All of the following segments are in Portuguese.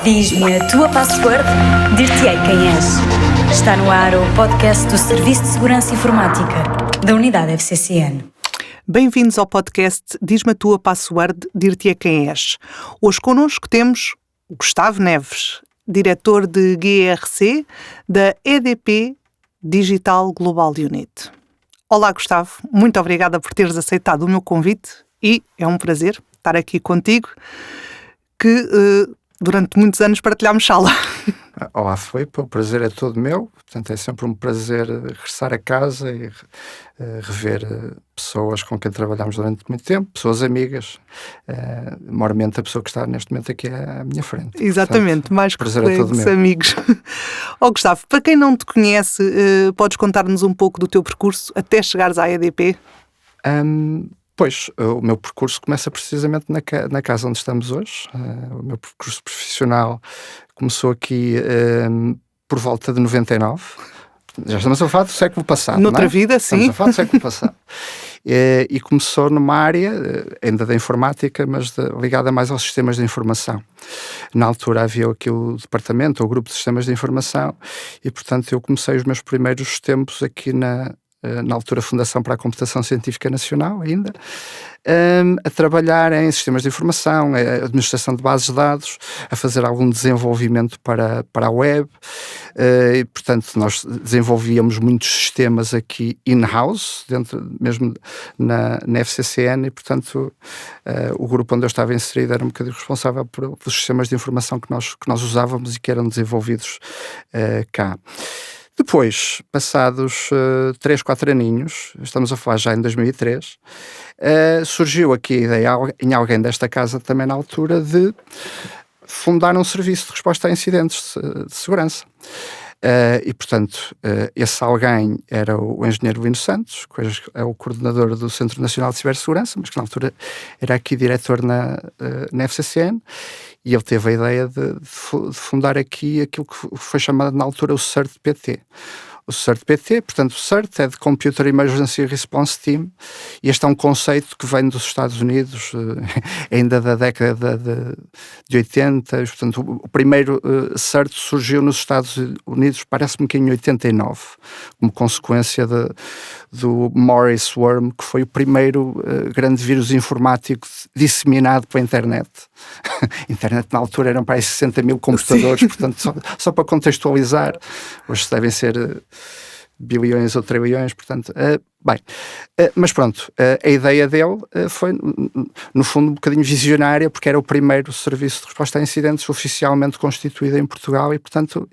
Diz-me a tua password, dir-te-ei quem és. Está no ar o podcast do Serviço de Segurança Informática, da Unidade FCCN. Bem-vindos ao podcast Diz-me a tua password, dir-te-ei quem és. Hoje connosco temos o Gustavo Neves, diretor de GRC da EDP Digital Global Unit. Olá, Gustavo, muito obrigada por teres aceitado o meu convite e é um prazer estar aqui contigo, que durante muitos anos partilhámos sala. Olá, o prazer é todo meu, portanto é sempre um prazer regressar a casa e rever pessoas com quem trabalhámos durante muito tempo, pessoas amigas, maiormente a pessoa que está neste momento aqui à minha frente. Exatamente, portanto, mais prazer é todo colegas, meu. amigos. Gustavo, para quem não te conhece, podes contar-nos um pouco do teu percurso até chegares à EDP? Pois, o meu percurso começa precisamente na casa onde estamos hoje. O meu percurso profissional começou aqui por volta de 99. Já estamos a falar do século passado, Noutra não é? vida, sim. Estamos a falar do século passado. E começou numa área, ainda da informática, mas ligada mais aos sistemas de informação. Na altura havia aqui o departamento, o grupo de sistemas de informação, e portanto eu comecei os meus primeiros tempos aqui na altura Fundação para a Computação Científica Nacional ainda, a trabalhar em sistemas de informação, a administração de bases de dados, a fazer algum desenvolvimento para a web, e portanto nós desenvolvíamos muitos sistemas aqui in-house, dentro mesmo na FCCN, e portanto o grupo onde eu estava inserido era um bocadinho responsável pelos sistemas de informação que nós usávamos e que eram desenvolvidos cá. Depois, passados 3, 4 aninhos, estamos a falar já em 2003, surgiu aqui a ideia em alguém desta casa também na altura de fundar um serviço de resposta a incidentes de segurança. E portanto, esse alguém era o engenheiro Lino Santos, que hoje é o coordenador do Centro Nacional de Cibersegurança, mas que na altura era aqui diretor na FCCN, e ele teve a ideia de fundar aqui aquilo que foi chamado na altura o CERT-PT. O CERT-PT, portanto, o CERT é de Computer Emergency Response Team, e este é um conceito que vem dos Estados Unidos, ainda da década de 80, portanto, o primeiro CERT surgiu nos Estados Unidos, parece-me que em 89, como consequência do Morris Worm, que foi o primeiro grande vírus informático disseminado pela internet. A internet na altura eram para aí 60 mil computadores, sim. Portanto, só para contextualizar, hoje devem ser bilhões ou trilhões, portanto, mas pronto, a ideia dele foi, no fundo, um bocadinho visionária, porque era o primeiro serviço de resposta a incidentes oficialmente constituído em Portugal, e portanto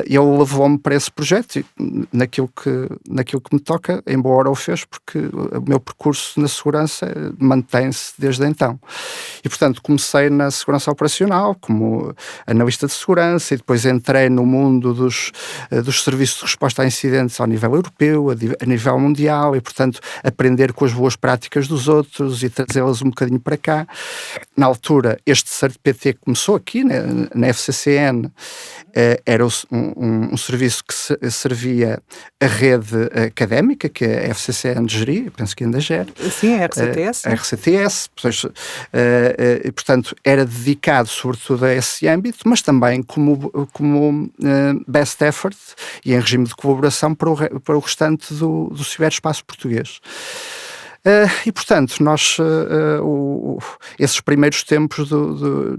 ele levou-me para esse projeto, e naquilo que me toca, em boa hora o fez, porque o meu percurso na segurança mantém-se desde então. E portanto comecei na segurança operacional como analista de segurança, e depois entrei no mundo dos serviços de resposta a incidentes ao nível europeu, a nível mundial, e portanto aprender com as boas práticas dos outros e trazê-las um bocadinho para cá. Na altura, este CERT-PT começou aqui na FCCN, era um serviço que servia a rede académica, que a FCCN geria, penso que ainda gera. Sim, a RCTS. A RCTS, e, portanto, era dedicado sobretudo a esse âmbito, mas também como best effort e em regime de colaboração para o restante do ciberespaço português. E portanto, esses primeiros tempos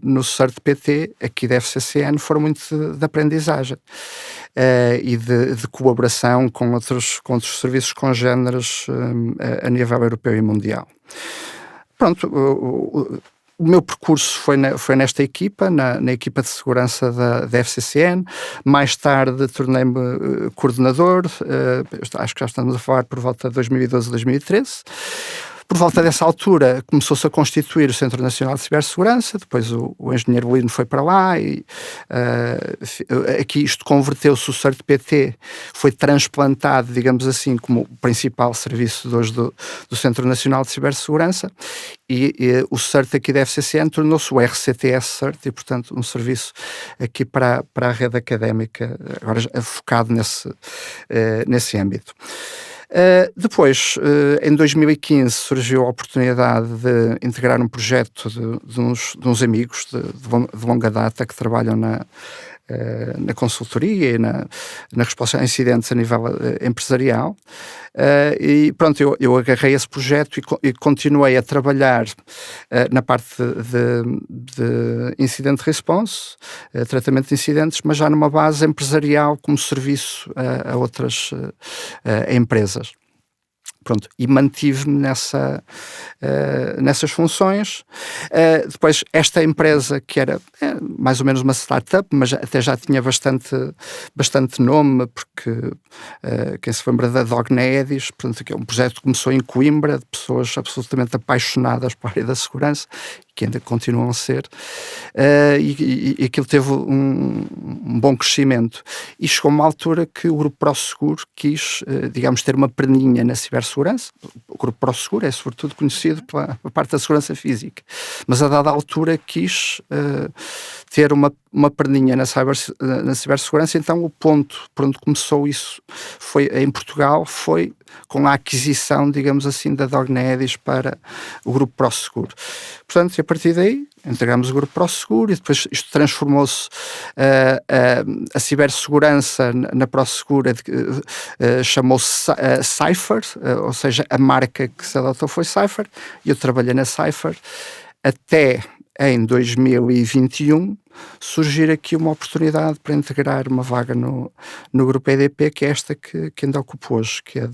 no CERT-PT aqui da FCCN foram muito de aprendizagem e de colaboração com outros serviços congêneres a nível europeu e mundial. Pronto, o meu percurso foi nesta equipa, na equipa de segurança da FCCN. Mais tarde tornei-me coordenador, acho que já estamos a falar por volta de 2012, 2013. Por volta dessa altura começou-se a constituir o Centro Nacional de Cibersegurança, depois o engenheiro Lino foi para lá e aqui isto converteu-se, o CERT-PT foi transplantado, digamos assim, como o principal serviço de hoje do Centro Nacional de Cibersegurança, e o CERT aqui da FCCN tornou-se o RCTS CERT, e portanto um serviço aqui para a rede académica, agora focado nesse âmbito. Depois, em 2015, surgiu a oportunidade de integrar um projeto de uns amigos de longa data que trabalham na consultoria e na resposta a incidentes a nível empresarial. E pronto, eu agarrei esse projeto e continuei a trabalhar na parte de incident response, tratamento de incidentes, mas já numa base empresarial como serviço a outras empresas. Pronto, e mantive-me nessas funções. Depois, esta empresa, que era mais ou menos uma startup, mas até já tinha bastante nome, porque quem se lembra da Dogneadis, portanto, que é um projeto que começou em Coimbra, de pessoas absolutamente apaixonadas pela área da segurança, que ainda continuam a ser, e aquilo teve um bom crescimento. E chegou uma altura que o Grupo ProSeguro quis, digamos, ter uma perninha na cibersegurança. O Grupo ProSeguro é sobretudo conhecido pela parte da segurança física, mas a dada altura quis ter uma perninha na cibersegurança. Então o ponto por onde começou isso foi em Portugal, foi com a aquisição, digamos assim, da Dogneadis para o Grupo ProSeguro. Portanto, a partir daí, integramos o Grupo ProSeguro e depois isto transformou-se, a cibersegurança na ProSeguro chamou-se Cypher, ou seja, a marca que se adotou foi Cypher, e eu trabalhei na Cypher até em 2021 surgir aqui uma oportunidade para integrar uma vaga no Grupo EDP, que é esta que ainda ocupo hoje, que é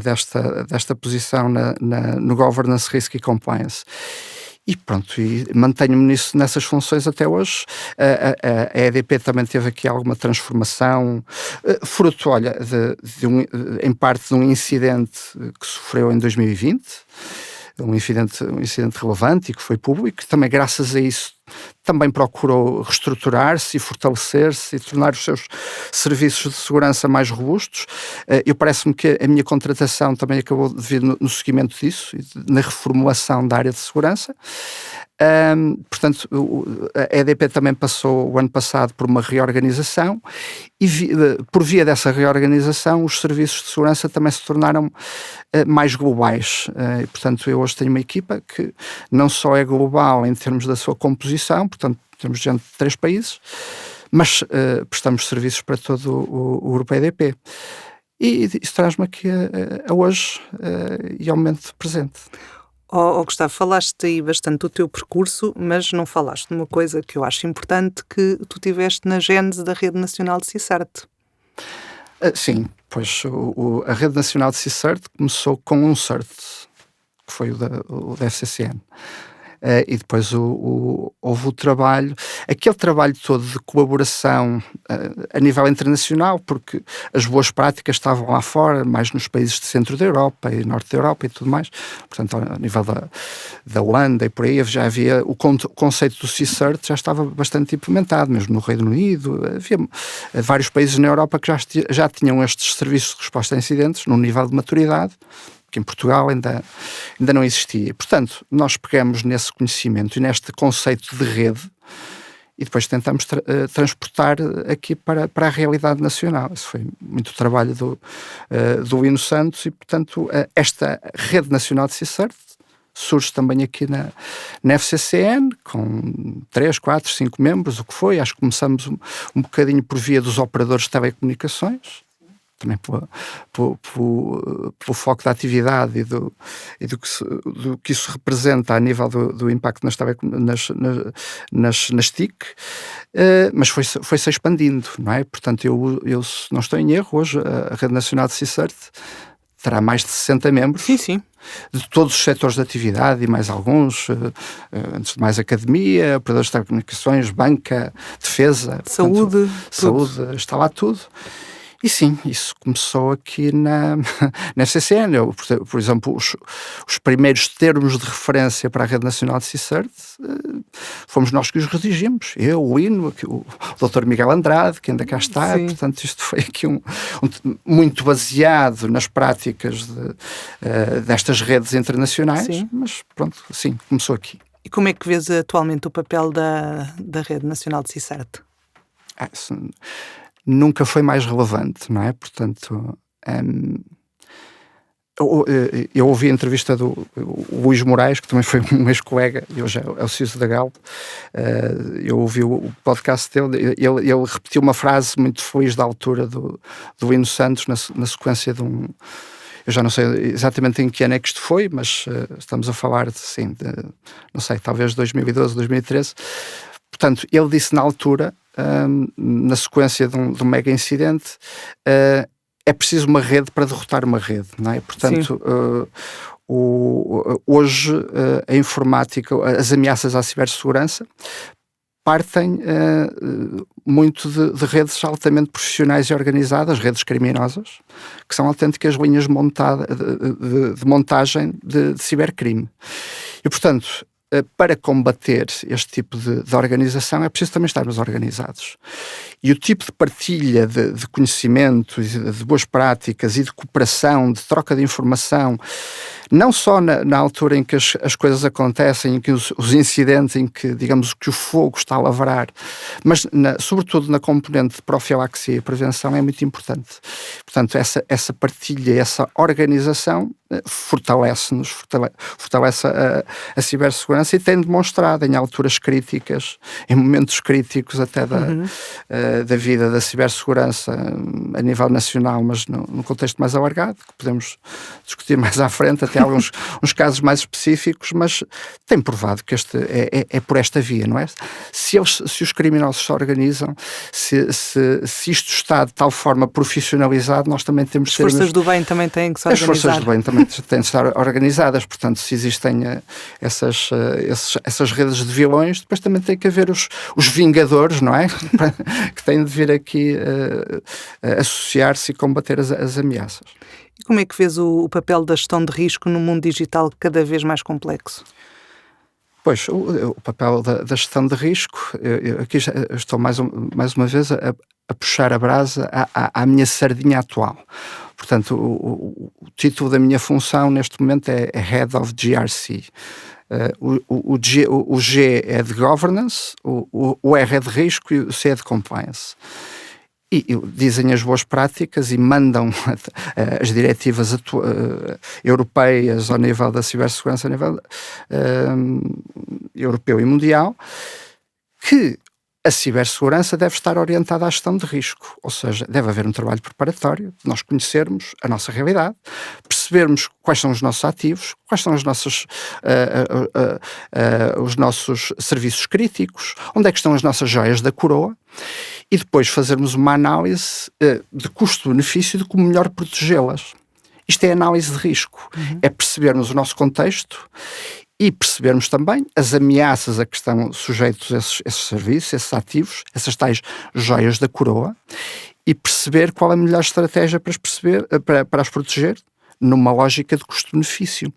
desta posição no Governance, Risk e Compliance. E pronto, e mantenho-me nessas funções até hoje. A EDP também teve aqui alguma transformação, fruto, olha, em parte de um incidente que sofreu em 2020, um incidente relevante e que foi público, que também graças a isso também procurou reestruturar-se e fortalecer-se e tornar os seus serviços de segurança mais robustos. Parece-me que a minha contratação também acabou de vir no seguimento disso, na reformulação da área de segurança. Portanto, a EDP também passou o ano passado por uma reorganização e por via dessa reorganização os serviços de segurança também se tornaram mais globais. Portanto, eu hoje tenho uma equipa que não só é global em termos da sua composição, portanto, temos gente de 3 países, mas prestamos serviços para todo o Grupo EDP. E isso traz-me aqui a hoje e ao momento presente. Gustavo, falaste aí bastante do teu percurso, mas não falaste de uma coisa que eu acho importante, que tu tiveste na gênese da Rede Nacional de CSIRT. Sim, pois a Rede Nacional de CSIRT começou com um CERT, que foi o da FCCN. E depois houve o trabalho, aquele trabalho todo de colaboração a nível internacional, porque as boas práticas estavam lá fora, mais nos países de centro da Europa e norte da Europa e tudo mais. Portanto, a nível da Holanda e por aí, já havia o conceito do CSIRT, já estava bastante implementado, mesmo no Reino Unido. Havia vários países na Europa que já tinham estes serviços de resposta a incidentes num nível de maturidade que em Portugal ainda não existia. Portanto, nós pegamos nesse conhecimento e neste conceito de rede e depois tentamos transportar aqui para a realidade nacional. Isso foi muito trabalho do Lino Santos e, portanto, esta Rede Nacional de CSIRT surge também aqui na FCCN, com 3, 4, 5 membros, o que foi. Acho que começamos um bocadinho por via dos operadores de telecomunicações, também pelo foco da atividade e do que isso representa a nível do impacto nas TIC, mas foi-se expandindo, não é? Portanto, eu se não estou em erro, hoje a Rede Nacional de CSIRT terá mais de 60 membros. Sim. De todos os setores de atividade e mais alguns, antes de mais academia, operadores de telecomunicações, banca, defesa, saúde, está lá tudo. E sim, isso começou aqui na FCCN. Por exemplo, os primeiros termos de referência para a Rede Nacional de CSIRT fomos nós que os redigimos. Eu, o Hino, o Dr. Miguel Andrade, que ainda cá está. Sim. Portanto, isto foi aqui muito baseado nas práticas destas redes internacionais. Sim. Mas pronto, sim, começou aqui. E como é que vês atualmente o papel da Rede Nacional de CSIRT? Nunca foi mais relevante, não é? Portanto, Eu ouvi a entrevista do Luís Moraes, que também foi um ex-colega e hoje é o CISO da Galp. Eu ouvi o podcast dele. Ele repetiu uma frase muito feliz da altura do Lino Santos na sequência de um... Eu já não sei exatamente em que ano é que isto foi, mas estamos a falar de, não sei, talvez 2012, 2013. Portanto, ele disse na altura, na sequência de um mega incidente, é preciso uma rede para derrotar uma rede, não é? Portanto, hoje a informática, as ameaças à cibersegurança partem muito de redes altamente profissionais e organizadas, redes criminosas, que são autênticas linhas de montagem de cibercrime. E, portanto, para combater este tipo de organização é preciso também estarmos organizados. E o tipo de partilha de conhecimento, de boas práticas e de cooperação, de troca de informação, não só na altura em que as coisas acontecem, em que os incidentes, em que, digamos, que o fogo está a lavrar, mas sobretudo na componente de profilaxia e prevenção é muito importante. Portanto, essa partilha, essa organização fortalece-nos, fortalece a cibersegurança e tem demonstrado em alturas críticas, em momentos críticos até da vida da cibersegurança a nível nacional, mas no contexto mais alargado, que podemos discutir mais à frente, até alguns casos mais específicos, mas tem provado que este é por esta via, não é? Se os criminosos se organizam, se isto está de tal forma profissionalizado, nós também temos que ser... As forças do bem também têm que se organizar. As forças do bem também têm de estar organizadas, portanto, se existem essas redes de vilões, depois também tem que haver os vingadores, não é? Que têm de vir aqui associar-se e combater as ameaças. E como é que vês o papel da gestão de risco no mundo digital cada vez mais complexo? Pois, o papel da gestão de risco, aqui já estou mais uma vez a puxar a brasa à minha sardinha atual. Portanto, o título da minha função neste momento é Head of GRC. O G é de Governance, o R é de Risco e o C é de Compliance. E dizem as boas práticas e mandam as diretivas europeias ao nível da cibersegurança, ao nível europeu e mundial, que a cibersegurança deve estar orientada à gestão de risco, ou seja, deve haver um trabalho preparatório, de nós conhecermos a nossa realidade, percebermos quais são os nossos ativos, quais são os nossos serviços críticos, onde é que estão as nossas joias da coroa, e depois fazermos uma análise de custo-benefício de como melhor protegê-las. Isto é análise de risco, é percebermos o nosso contexto e percebermos também as ameaças a que estão sujeitos esses serviços, esses ativos, essas joias da coroa, e perceber qual é a melhor estratégia para as proteger, numa lógica de custo-benefício.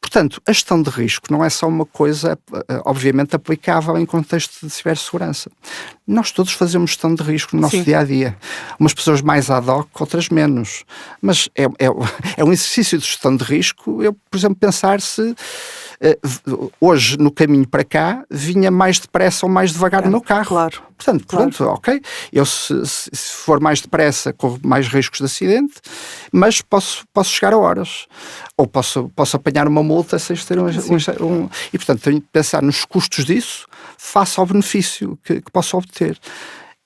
Portanto, a gestão de risco não é só uma coisa, obviamente, aplicável em contexto de cibersegurança. Nós todos fazemos gestão de risco no nosso dia-a-dia. Umas pessoas mais ad hoc, outras menos. Mas é um exercício de gestão de risco, eu, por exemplo, pensar se hoje, no caminho para cá, vinha mais depressa ou mais devagar no meu carro. Claro. Portanto, ok, eu se for mais depressa corro mais riscos de acidente, mas posso chegar a horas. Ou posso apanhar uma multa sem ter E, portanto, tenho de pensar nos custos disso face ao benefício que posso obter.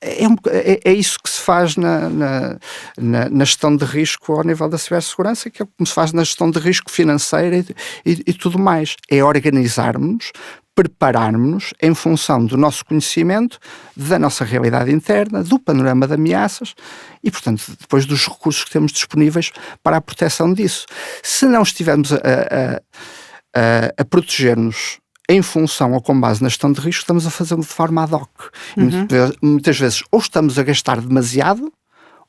É isso que se faz na gestão de risco ao nível da cibersegurança, que é como se faz na gestão de risco financeira e tudo mais. É organizarmos, prepararmos-nos em função do nosso conhecimento, da nossa realidade interna, do panorama de ameaças e, portanto, depois dos recursos que temos disponíveis para a proteção disso. Se não estivermos a proteger-nos em função ou com base na gestão de risco, estamos a fazê-lo de forma ad hoc. Muitas vezes ou estamos a gastar demasiado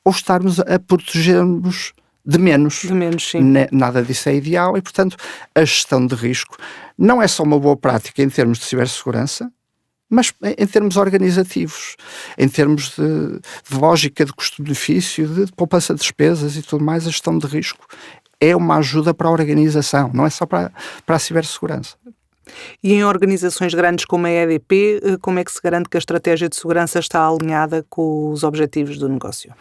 ou estamos a proteger-nos de menos. Sim. Nada disso é ideal e, portanto, a gestão de risco não é só uma boa prática em termos de cibersegurança, mas em termos organizativos, em termos de lógica de custo-benefício, de poupança de despesas e tudo mais. A gestão de risco é uma ajuda para a organização, não é só para a cibersegurança. E em organizações grandes como a EDP, como é que se garante que a estratégia de segurança está alinhada com os objetivos do negócio?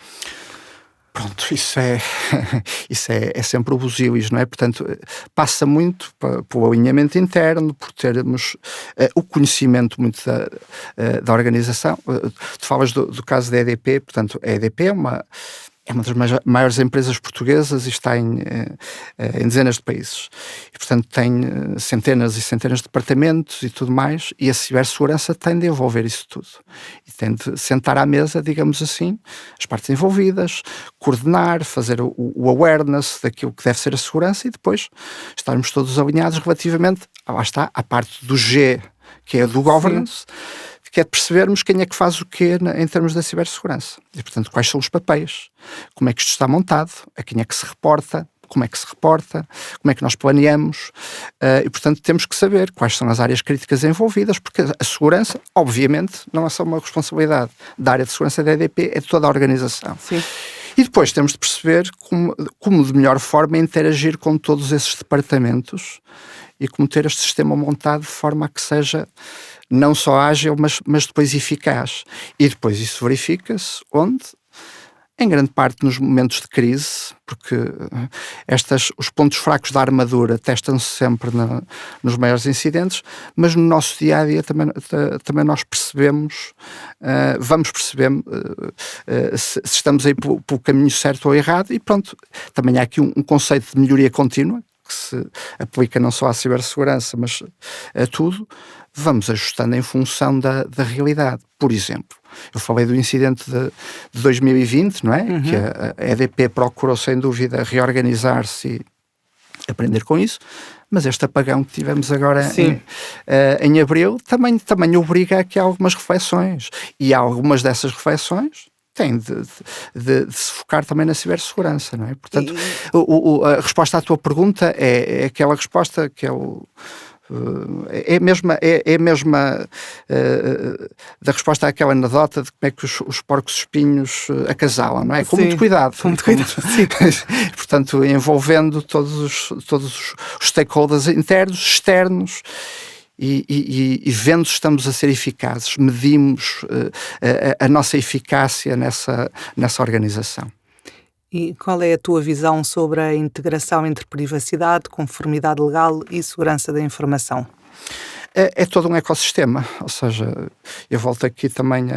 Pronto, isso é sempre o busilis, não é? Portanto, passa muito pelo alinhamento interno, por termos o conhecimento muito da organização. Tu falas do caso da EDP, portanto, a EDP é uma das maiores empresas portuguesas e está em dezenas de países. E, portanto, tem centenas e centenas de departamentos e tudo mais, e a cibersegurança tem de envolver isso tudo. E tem de sentar à mesa, digamos assim, as partes envolvidas, coordenar, fazer o awareness daquilo que deve ser a segurança e depois estarmos todos alinhados relativamente, lá está, à parte do G, que é do governance, que é de percebermos quem é que faz o quê em termos da cibersegurança. E, portanto, quais são os papéis, como é que isto está montado, a quem é que se reporta, como é que se reporta, como é que nós planeamos, e, portanto, temos que saber quais são as áreas críticas envolvidas, porque a segurança, obviamente, não é só uma responsabilidade da área de segurança da EDP, é de toda a organização. Sim. E depois temos de perceber como de melhor forma interagir com todos esses departamentos e como ter este sistema montado de forma a que seja não só ágil, mas depois eficaz. E depois isso verifica-se onde? Em grande parte nos momentos de crise, porque os pontos fracos da armadura testam-se sempre nos maiores incidentes, mas no nosso dia-a-dia também nós percebemos, vamos percebendo se estamos aí pelo caminho certo ou errado, e pronto, também há aqui um conceito de melhoria contínua, que se aplica não só à cibersegurança, mas a tudo. Vamos ajustando em função da realidade. Por exemplo, eu falei do incidente de 2020, não é? Uhum. Que a EDP procurou, sem dúvida, reorganizar-se e aprender com isso, mas este apagão que tivemos agora em abril também obriga a que há algumas reflexões. E há algumas dessas reflexões têm de se focar também na cibersegurança, não é? Portanto, a resposta à tua pergunta é aquela resposta que é a mesma da resposta àquela anedota de como é que os porcos espinhos acasalam, não é? Com muito cuidado. Com muito cuidado. Portanto, envolvendo todos os stakeholders internos, externos, e vendo se estamos a ser eficazes, medimos a nossa eficácia nessa organização. E qual é a tua visão sobre a integração entre privacidade, conformidade legal e segurança da informação? É todo um ecossistema, ou seja, eu volto aqui também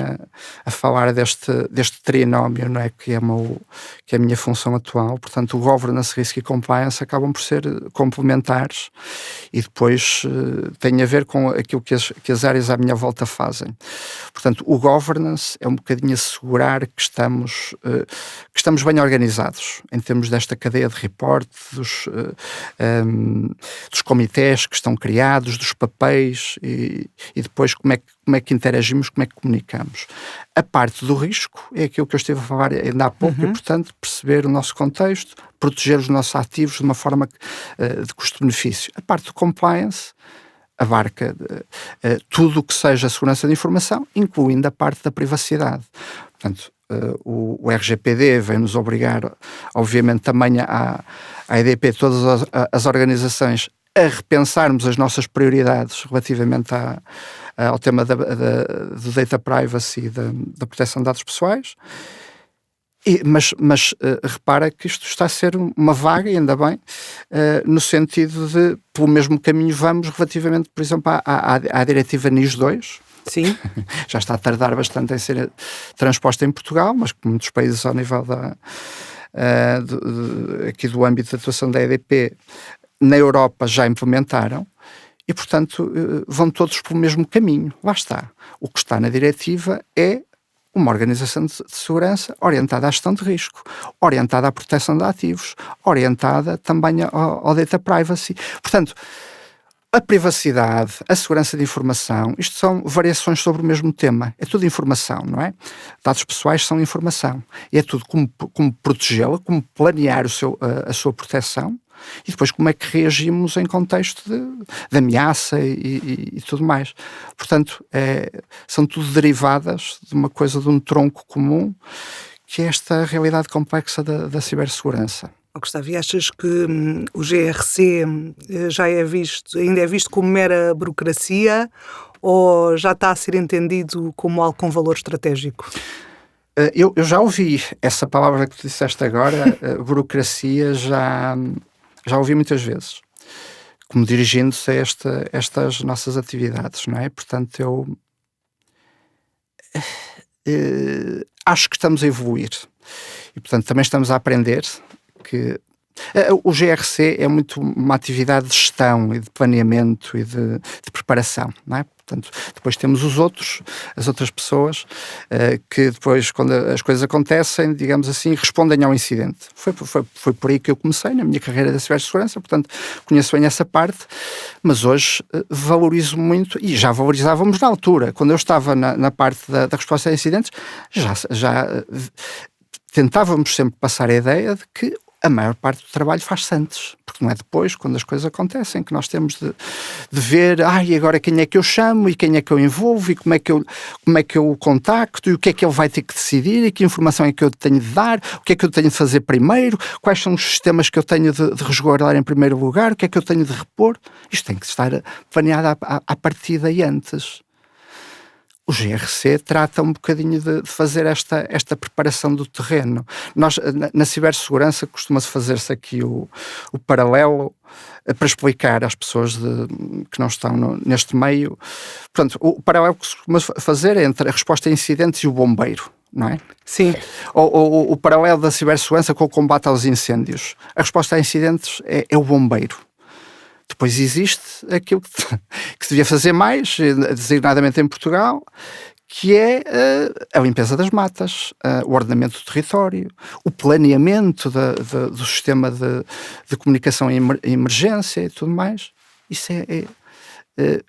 a falar deste trinómio, não é? Que é a minha função atual. Portanto, o governance, risk e compliance acabam por ser complementares e depois tem a ver com aquilo que as áreas à minha volta fazem. Portanto, o governance é um bocadinho assegurar que estamos bem organizados em termos desta cadeia de reporte, dos comitês que estão criados, dos papéis, e depois como é que interagimos, como é que comunicamos. A parte do risco é aquilo que eu estive a falar ainda há pouco, e portanto perceber o nosso contexto, proteger os nossos ativos de uma forma de custo-benefício. A parte do compliance abarca tudo o que seja segurança da informação, incluindo a parte da privacidade. Portanto, o RGPD vem nos obrigar, obviamente, também à EDP, todas as organizações, a repensarmos as nossas prioridades relativamente ao tema do data privacy e da proteção de dados pessoais. Mas repara que isto está a ser uma vaga, e ainda bem, no sentido de, pelo mesmo caminho vamos relativamente, por exemplo, à diretiva NIS 2. Sim. Já está a tardar bastante em ser transposta em Portugal, mas como muitos países ao nível aqui do âmbito de atuação da EDP, na Europa já implementaram e, portanto, vão todos pelo mesmo caminho. Lá está. O que está na diretiva é uma organização de segurança orientada à gestão de risco, orientada à proteção de ativos, orientada também ao data privacy. Portanto, a privacidade, a segurança de informação, isto são variações sobre o mesmo tema. É tudo informação, não é? Dados pessoais são informação. E é tudo como protegê-la, como planear a sua proteção, e depois como é que reagimos em contexto de ameaça e tudo mais. Portanto, são tudo derivadas de uma coisa, de um tronco comum, que é esta realidade complexa da cibersegurança. Gustavo, e achas que o GRC ainda é visto como mera burocracia ou já está a ser entendido como algo com valor estratégico? Eu já ouvi essa palavra que tu disseste agora, burocracia, já ouvi muitas vezes, como dirigindo-se a estas nossas atividades, não é? Portanto, eu acho que estamos a evoluir e, portanto, também estamos a aprender que o GRC é muito uma atividade de gestão e de planeamento e de preparação, não é? Portanto, depois temos as outras pessoas que depois, quando as coisas acontecem, digamos assim, respondem ao incidente. Foi por aí que eu comecei na minha carreira da cibersegurança, portanto, conheço bem essa parte, mas hoje valorizo muito, e já valorizávamos na altura, quando eu estava na parte da resposta a incidentes, já tentávamos sempre passar a ideia de que a maior parte do trabalho faz-se antes, porque não é depois, quando as coisas acontecem, que nós temos de ver, e agora quem é que eu chamo, e quem é que eu envolvo, e como é que eu o contacto, e o que é que ele vai ter que decidir, e que informação é que eu tenho de dar, o que é que eu tenho de fazer primeiro, quais são os sistemas que eu tenho de resguardar em primeiro lugar, o que é que eu tenho de repor. Isto tem que estar planeado à partida e antes. O GRC trata um bocadinho de fazer esta preparação do terreno. Nós, na cibersegurança, costuma-se fazer-se aqui o paralelo para explicar às pessoas que não estão neste meio. Portanto, o paralelo que costuma fazer é entre a resposta a incidentes e o bombeiro, não é? Sim. O paralelo da cibersegurança com o combate aos incêndios. A resposta a incidentes é o bombeiro. Depois existe aquilo que se devia fazer mais, designadamente em Portugal, que é a limpeza das matas, o ordenamento do território, o planeamento do sistema de comunicação em emergência e tudo mais. Isso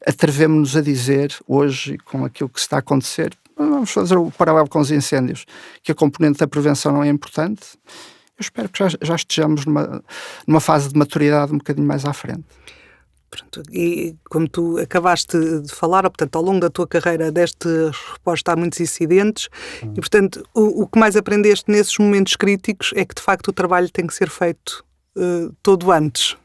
atrevemos-nos a dizer hoje, com aquilo que está a acontecer, vamos fazer o paralelo com os incêndios, que a componente da prevenção não é importante. Eu espero que já estejamos numa fase de maturidade um bocadinho mais à frente. Pronto, e como tu acabaste de falar, portanto, ao longo da tua carreira deste resposta a muitos incidentes e, portanto, o que mais aprendeste nesses momentos críticos é que, de facto, o trabalho tem que ser feito todo antes.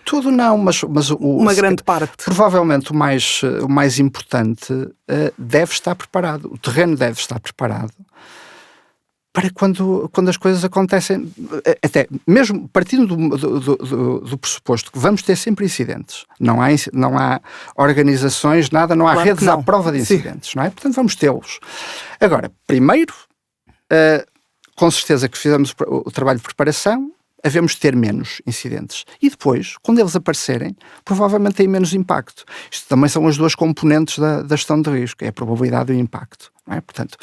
Tudo não, mas uma grande parte. Provavelmente o mais importante deve estar preparado. O terreno deve estar preparado para quando as coisas acontecem, até mesmo partindo do pressuposto que vamos ter sempre incidentes. Não há organizações, nada, não há claro redes à prova de incidentes, não é? Portanto, vamos tê-los. Agora, primeiro, com certeza que fizemos o trabalho de preparação, havemos de ter menos incidentes. E depois, quando eles aparecerem, provavelmente têm menos impacto. Isto também são as duas componentes da gestão de risco, é a probabilidade e o impacto, não é? Portanto,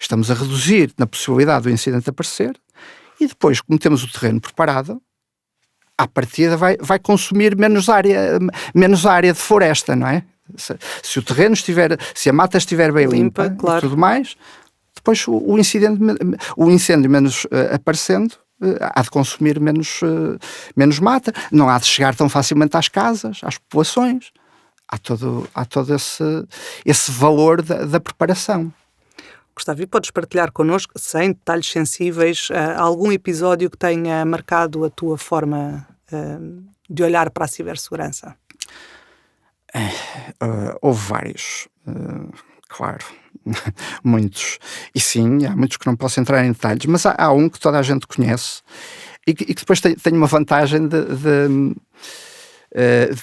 estamos a reduzir na possibilidade do incidente aparecer e depois, como temos o terreno preparado, à partida vai consumir menos área de floresta, não é? Se o terreno se a mata estiver bem limpa claro. E tudo mais, depois o incêndio menos aparecendo, há de consumir menos mata, não há de chegar tão facilmente às casas, às populações. Há todo esse valor da preparação. Gustavo, e podes partilhar connosco, sem detalhes sensíveis, algum episódio que tenha marcado a tua forma de olhar para a cibersegurança? Houve vários, claro, muitos. E sim, há muitos que não posso entrar em detalhes, mas há um que toda a gente conhece e que depois tem uma vantagem de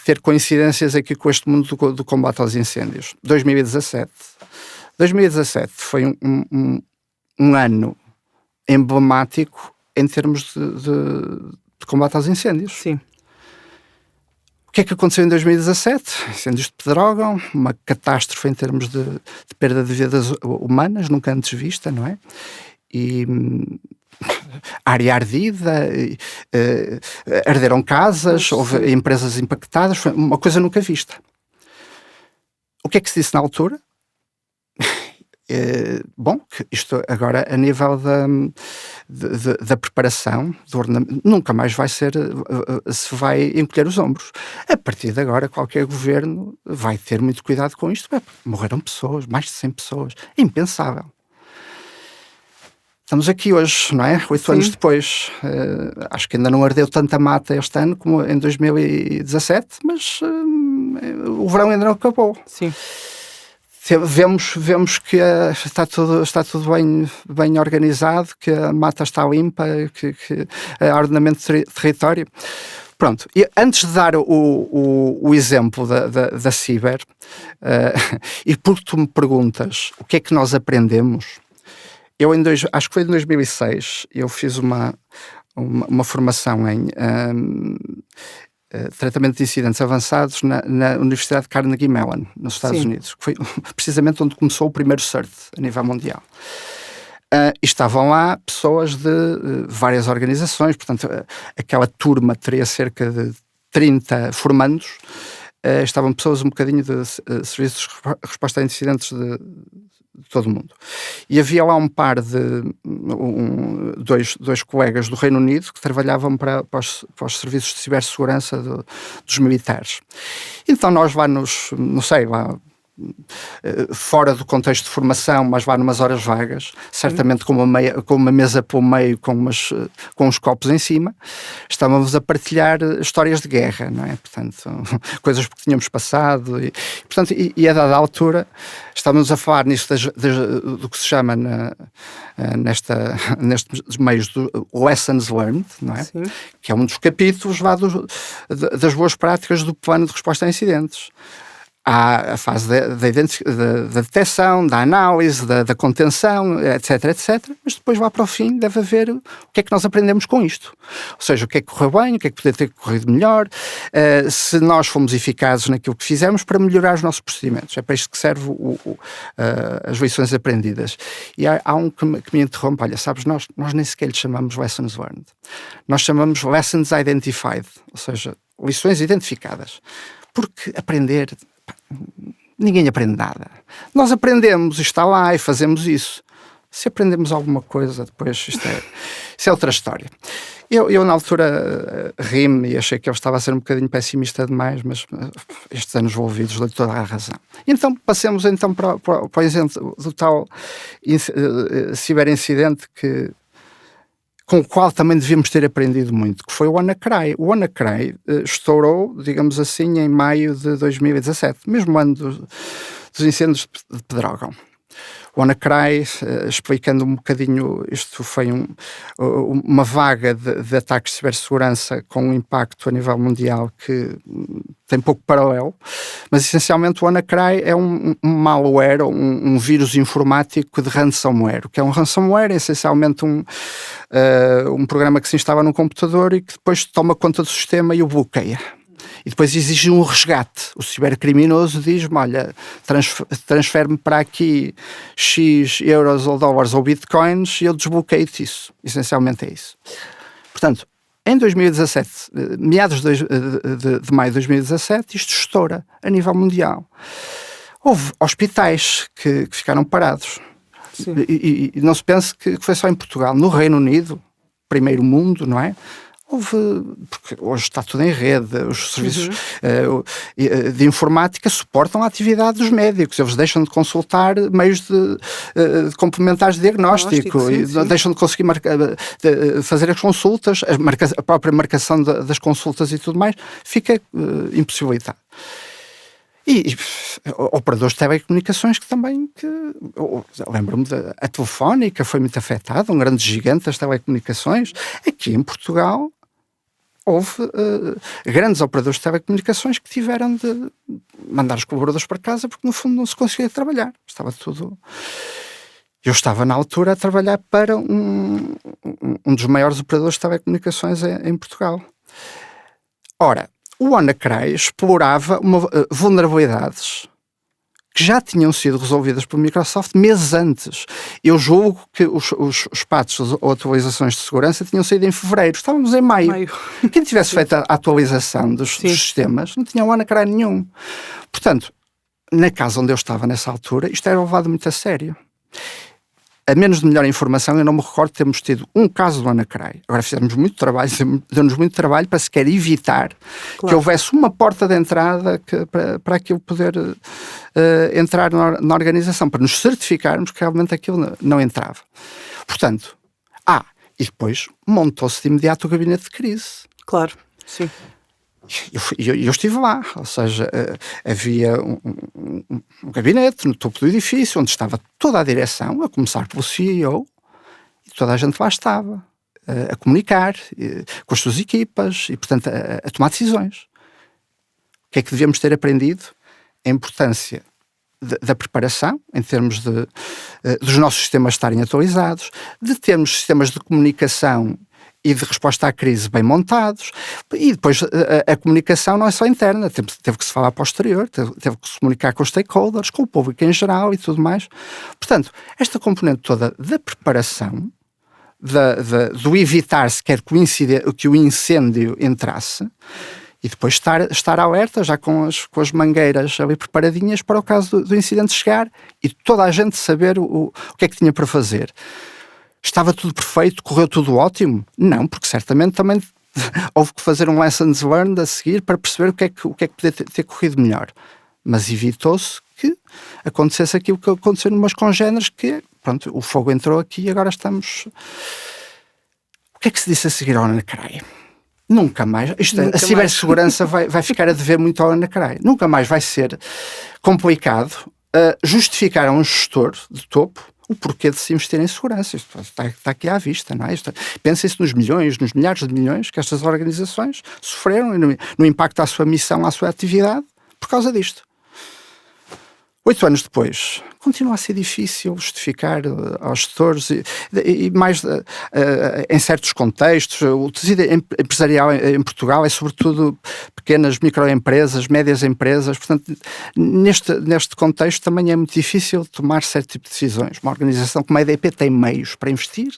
ter coincidências aqui com este mundo do combate aos incêndios. 2017 foi um ano emblemático em termos de combate aos incêndios. Sim. O que é que aconteceu em 2017? Incêndios de Pedrógão, uma catástrofe em termos de perda de vidas humanas, nunca antes vista, não é? E área ardida, arderam casas, houve empresas impactadas, foi uma coisa nunca vista. O que é que se disse na altura? Bom, isto agora a nível da preparação do ordenamento nunca mais se vai encolher os ombros. A partir de agora qualquer governo vai ter muito cuidado com isto. Morreram pessoas, mais de 100 pessoas, é impensável. Estamos aqui hoje, não é? 8 anos depois. Acho que ainda não ardeu tanta mata este ano como em 2017, mas o verão ainda não acabou. Sim. vemos que está tudo bem organizado, que a mata está limpa, que há ordenamento de território. Pronto, e antes de dar o exemplo da Ciber, e porque tu me perguntas o que é que nós aprendemos, acho que foi em 2006, eu fiz uma formação em tratamento de incidentes avançados na Universidade de Carnegie Mellon, nos Estados Unidos, que foi precisamente onde começou o primeiro CERT a nível mundial. E estavam lá pessoas de várias organizações, portanto, aquela turma teria cerca de 30 formandos, estavam pessoas um bocadinho de serviços de resposta a incidentes de todo o mundo. E havia lá um par de dois colegas do Reino Unido que trabalhavam para os serviços de cibersegurança dos militares. Então nós lá fora do contexto de formação, mas lá numas horas vagas, certamente com uma mesa pelo meio, com uns copos em cima, estávamos a partilhar histórias de guerra, não é? Portanto, coisas que tínhamos passado e a dada altura estávamos a falar nisso do que se chama nestes meios do Lessons Learned, não é? Sim. Que é um dos capítulos lá das boas práticas do plano de resposta a incidentes. Há a fase da detecção, da análise, da contenção, etc, mas depois lá para o fim deve haver o que é que nós aprendemos com isto. Ou seja, o que é que correu bem, o que é que poderia ter corrido melhor, se nós fomos eficazes naquilo que fizemos para melhorar os nossos procedimentos. É para isto que serve as lições aprendidas. E há um que me interrompe, olha, sabes, nós nem sequer lhe chamamos lessons learned. Nós chamamos lessons identified, ou seja, lições identificadas. Porque aprender... Ninguém aprende nada. Nós aprendemos, está lá e fazemos isso. Se aprendemos alguma coisa, depois isso é outra história. Eu na altura ri-me e achei que eu estava a ser um bocadinho pessimista demais, mas estes anos envolvidos dão toda a razão. E então passemos para o exemplo do tal ciberincidente com o qual também devíamos ter aprendido muito, que foi o WannaCry. O WannaCry estourou, digamos assim, em maio de 2017, mesmo ano dos incêndios de Pedrógão. O WannaCry, explicando um bocadinho, isto foi uma vaga de ataques de cibersegurança com um impacto a nível mundial que tem pouco paralelo, mas essencialmente o WannaCry é um malware, um vírus informático de ransomware. O que é um ransomware? É essencialmente um programa que se instala num computador e que depois toma conta do sistema e o bloqueia. E depois exige um resgate. O cibercriminoso diz-me, olha, transfere-me para aqui X euros ou dólares ou bitcoins e eu desbloqueio-te isso. Essencialmente é isso. Portanto, em 2017, meados de maio de 2017, isto estoura a nível mundial. Houve hospitais que ficaram parados. E não se pense que foi só em Portugal. No Reino Unido, primeiro mundo, não é? Porque hoje está tudo em rede, os serviços de informática suportam a atividade dos médicos, eles deixam de consultar meios de complementares de diagnóstico, deixam de conseguir fazer as consultas, a própria marcação das consultas e tudo mais, fica impossibilitado. E operadores de telecomunicações que também, lembro-me a Telefónica foi muito afetada, um grande gigante das telecomunicações. Aqui em Portugal houve grandes operadores de telecomunicações que tiveram de mandar os colaboradores para casa porque no fundo não se conseguia trabalhar. Estava tudo... Eu estava na altura a trabalhar para um dos maiores operadores de telecomunicações em Portugal. Ora, o WannaCry explorava vulnerabilidades que já tinham sido resolvidas pela Microsoft meses antes. Eu julgo que os patches ou atualizações de segurança tinham saído em fevereiro. Estávamos em maio. Quem tivesse feito a atualização dos sistemas não tinha WannaCry nenhum. Portanto, na casa onde eu estava nessa altura, isto era levado muito a sério. A menos de melhor informação, eu não me recordo de termos tido um caso do WannaCry. Agora fizemos muito trabalho, deu-nos muito trabalho para sequer evitar que houvesse uma porta de entrada para aquilo poder entrar na organização, para nos certificarmos que realmente aquilo não entrava. Portanto, e depois montou-se de imediato o gabinete de crise. Claro, sim. Eu estive lá, ou seja, havia um gabinete no topo do edifício onde estava toda a direção, a começar pelo CEO, e toda a gente lá estava a comunicar com as suas equipas e, portanto, a tomar decisões. O que é que devíamos ter aprendido? A importância da preparação, em termos dos nossos sistemas estarem atualizados, de termos sistemas de comunicação e de resposta à crise bem montados, e depois a comunicação não é só interna, teve que se falar para o exterior, teve que se comunicar com os stakeholders, com o público em geral e tudo mais. Portanto, esta componente toda da preparação, do evitar sequer que o incêndio entrasse, e depois estar alerta, já com as mangueiras ali preparadinhas para o caso do incidente chegar e toda a gente saber o que é que tinha para fazer. Estava tudo perfeito? Correu tudo ótimo? Não, porque certamente também houve que fazer um lessons learned a seguir para perceber o que é que podia ter corrido melhor. Mas evitou-se que acontecesse aquilo que aconteceu numas congêneres, que, pronto, o fogo entrou aqui e agora estamos... O que é que se disse a seguir ao Anacraia? Nunca mais. A cibersegurança vai ficar a dever muito ao Anacraia. Nunca mais vai ser complicado justificar a um gestor de topo o porquê de se investir em segurança. Isto está aqui à vista, não é? Pensem-se nos milhões, nos milhares de milhões que estas organizações sofreram e no impacto à sua missão, à sua atividade, por causa disto. 8 anos depois, continua a ser difícil justificar aos gestores e mais em certos contextos. O tecido empresarial em Portugal é sobretudo pequenas microempresas, médias empresas. Portanto, neste contexto também é muito difícil tomar certo tipo de decisões. Uma organização como a EDP tem meios para investir,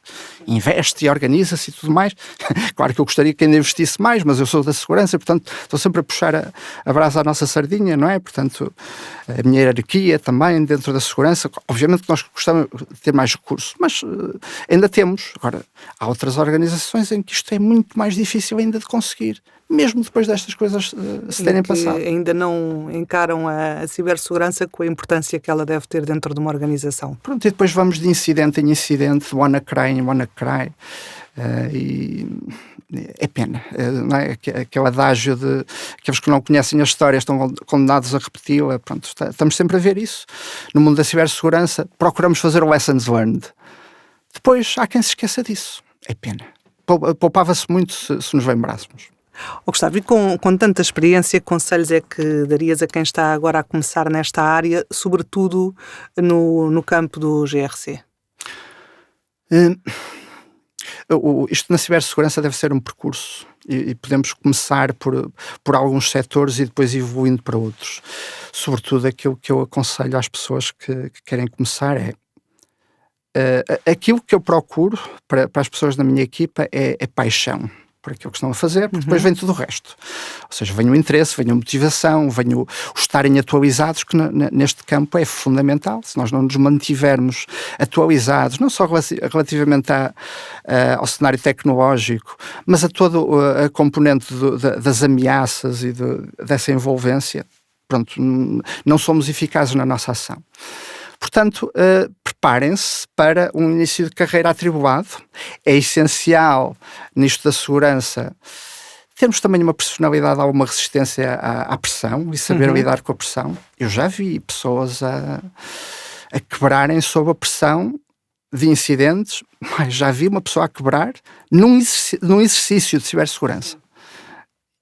investe e organiza-se e tudo mais. Claro que eu gostaria que ainda investisse mais, mas eu sou da segurança, portanto estou sempre a puxar a brasa à nossa sardinha, não é? Portanto, a minha hierarquia também dentro da segurança, obviamente que nós gostamos de ter mais recursos, mas ainda temos. Agora, há outras organizações em que isto é muito mais difícil ainda de conseguir, mesmo depois destas coisas se terem passado. Ainda não encaram a cibersegurança com a importância que ela deve ter dentro de uma organização. Pronto, e depois vamos de incidente em incidente, de WannaCry em WannaCry, e é pena, não é? Aquele adágio de aqueles que não conhecem a história estão condenados a repeti-la. Pronto, estamos sempre a ver isso. No mundo da cibersegurança, procuramos fazer o lessons learned. Depois, há quem se esqueça disso. É pena. Poupava-se muito se nos lembrássemos. Gustavo, e com tanta experiência, que conselhos é que darias a quem está agora a começar nesta área, sobretudo no campo do GRC? Isto na cibersegurança deve ser um percurso e podemos começar por alguns setores e depois evoluindo para outros. Sobretudo aquilo que eu aconselho às pessoas que querem começar é aquilo que eu procuro para as pessoas da minha equipa é paixão por aquilo que estão a fazer, porque depois vem tudo o resto. Ou seja, vem o interesse, vem a motivação, vem o estarem atualizados, que neste campo é fundamental. Se nós não nos mantivermos atualizados, não só relativamente ao cenário tecnológico, mas a toda a componente das ameaças e dessa envolvência, pronto, não somos eficazes na nossa ação. Portanto, preparem-se para um início de carreira atribulado. É essencial, nisto da segurança, termos também uma personalidade, alguma resistência à pressão e saber lidar com a pressão. Eu já vi pessoas a quebrarem sob a pressão de incidentes, mas já vi uma pessoa a quebrar num exercício de cibersegurança.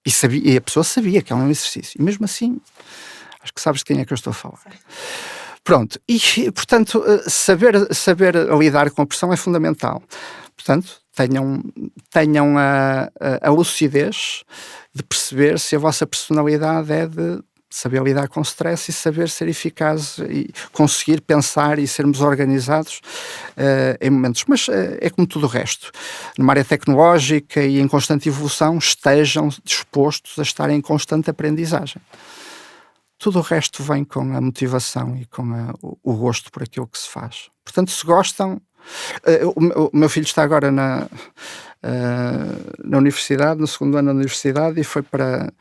E a pessoa sabia que é um exercício. E mesmo assim, acho que sabes de quem é que eu estou a falar. Pronto, e portanto saber lidar com a pressão é fundamental. Portanto, tenham a lucidez de perceber se a vossa personalidade é de saber lidar com o stress e saber ser eficaz e conseguir pensar e sermos organizados em momentos. Mas é como tudo o resto. Numa área tecnológica e em constante evolução, estejam dispostos a estar em constante aprendizagem. Tudo o resto vem com a motivação e com o gosto por aquilo que se faz. Portanto, se gostam... O meu filho está agora na universidade, no segundo ano da universidade, e foi para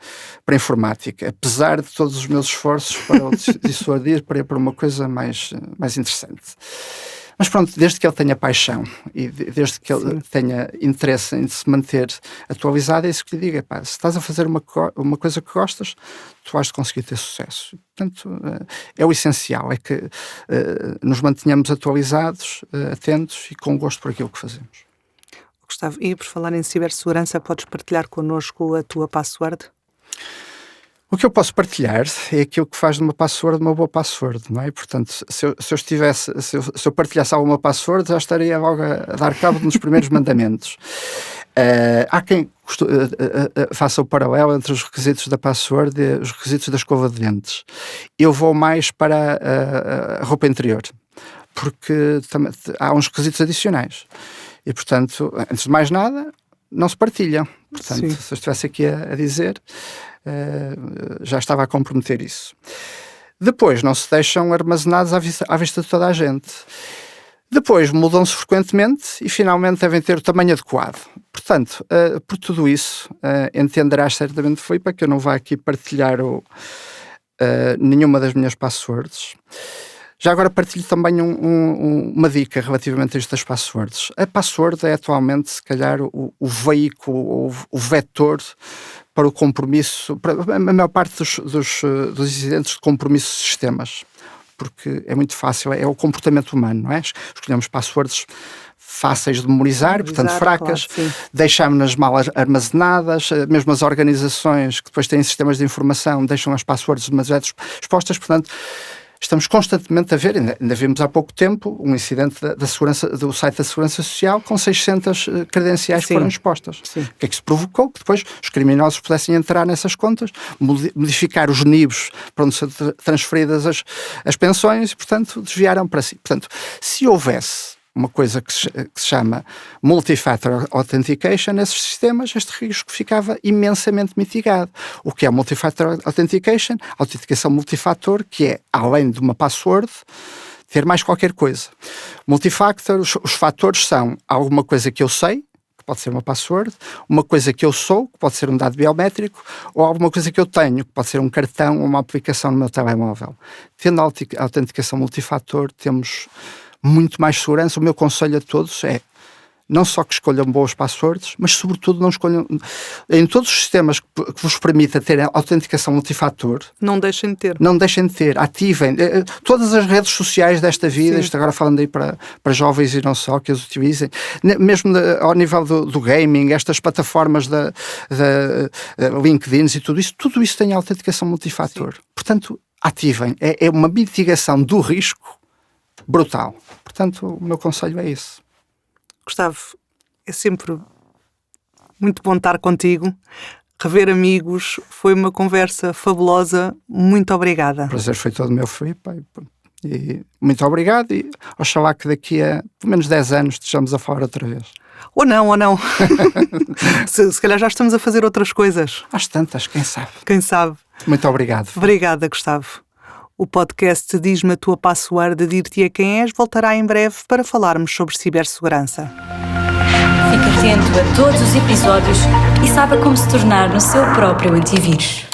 a informática. Apesar de todos os meus esforços para o dissuadir para ir para uma coisa mais interessante. Mas pronto, desde que ele tenha paixão e desde que ele tenha interesse em se manter atualizado, é isso que lhe digo. Epá, se estás a fazer uma coisa que gostas, tu vais conseguir ter sucesso. Portanto, é o essencial, é que nos mantenhamos atualizados, atentos e com gosto por aquilo que fazemos. Gustavo, e por falar em cibersegurança, podes partilhar connosco a tua password? O que eu posso partilhar é aquilo que faz de uma password uma boa password, não é? Portanto, se eu partilhasse alguma password, já estaria logo a dar cabo nos primeiros mandamentos. Há quem faça o paralelo entre os requisitos da password e os requisitos da escova de dentes. Eu vou mais para a roupa interior, porque há uns requisitos adicionais. E, portanto, antes de mais nada, não se partilham. Portanto, Sim. se eu estivesse aqui a dizer, já estava a comprometer isso. Depois, não se deixam armazenados à vista de toda a gente. Depois, mudam-se frequentemente e, finalmente, devem ter o tamanho adequado. Portanto, por tudo isso, entenderás certamente, Filipe, que eu não vou aqui partilhar nenhuma das minhas passwords. Já agora partilho também uma dica relativamente a isto das passwords. A password é atualmente, se calhar, o veículo, o vetor para o compromisso, para a maior parte dos incidentes de compromisso de sistemas. Porque é muito fácil, é o comportamento humano, não é? Escolhemos passwords fáceis de memorizar, portanto fracas, claro, deixámos-nas mal armazenadas, mesmo as organizações que depois têm sistemas de informação deixam as passwords demasiado expostas, portanto estamos constantemente a ver, ainda vimos há pouco tempo, um incidente do site da Segurança Social com 600 credenciais que foram expostas. Sim. O que é que se provocou? Que depois os criminosos pudessem entrar nessas contas, modificar os NIBs para onde são transferidas as pensões e, portanto, desviaram para si. Portanto, se houvesse uma coisa que se chama Multi-Factor Authentication, nesses sistemas este risco ficava imensamente mitigado. O que é Multi-Factor Authentication? Autenticação multifator, que é, além de uma password, ter mais qualquer coisa. Multifactor, os fatores são alguma coisa que eu sei, que pode ser uma password, uma coisa que eu sou, que pode ser um dado biométrico, ou alguma coisa que eu tenho, que pode ser um cartão ou uma aplicação no meu telemóvel. Tendo a autenticação multifator, temos muito mais segurança. O meu conselho a todos é não só que escolham boas passwords, mas sobretudo não escolham, em todos os sistemas que vos permita ter a autenticação multifator, não deixem de ter, ativem todas as redes sociais desta vida. Isto agora falando aí para jovens e não só, que as utilizem, mesmo ao nível do gaming, estas plataformas da LinkedIn e tudo isso tem a autenticação multifator. Portanto, ativem, é uma mitigação do risco brutal. Portanto, o meu conselho é esse. Gustavo, é sempre muito bom estar contigo, rever amigos, foi uma conversa fabulosa, muito obrigada. O prazer foi todo meu, Filipe, e muito obrigado, e oxalá que daqui a pelo menos 10 anos estejamos a falar outra vez. Ou não. se calhar já estamos a fazer outras coisas. Às tantas, quem sabe. Quem sabe. Muito obrigado. Obrigada, Gustavo. O podcast Diz-me a tua password, dir-te-ei quem és, voltará em breve para falarmos sobre cibersegurança. Fique atento a todos os episódios e saiba como se tornar no seu próprio antivírus.